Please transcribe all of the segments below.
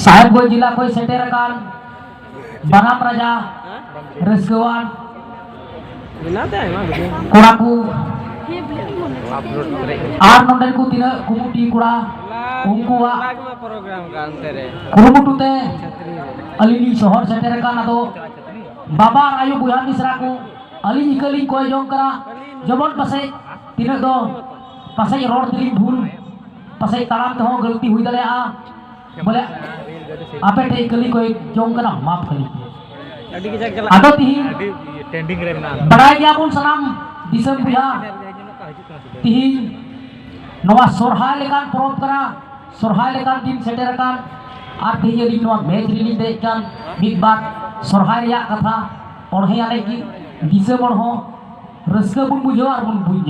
साहेबगंज जिला कोई सेटेरकान बनाम राजा रसगवान कोड़ाकू आर नोंडे को तीना कुमुटी कोड़ा उनकुआ कुरुमुटुते अलिनी शहर सेटेरकान आदो बाबा आयु बुया मिश्रा को अली इकली कोई जों करा जबन पासे तीना दो पासे रोड दिली भूल पासे ताराम तो गलती हुई दले आ बोले आपे टे इकली कोई जों करा माफ करी आदो तिहिन बड़ाई गया बुन सलाम दिसम बुया तिहिन नवा सोरहाय लेकान परब करा सोरहाय लेकान दिन सेटेरकान आर तिहिन अली नवा मैच रिलीज दे कान मिद बार सोरहाय रिया कथा पढ़े आले की दिसे बड़ हो रस्का बुन बुझो आर बुन बुझ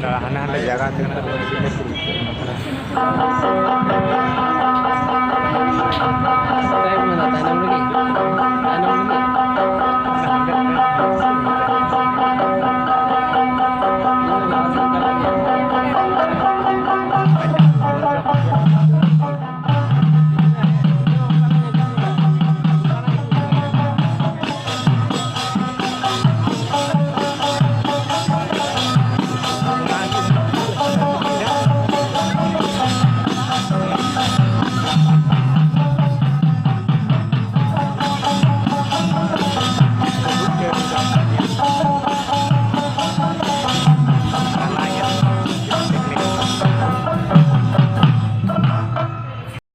hana jaga dengan Saya mau tanam lagi.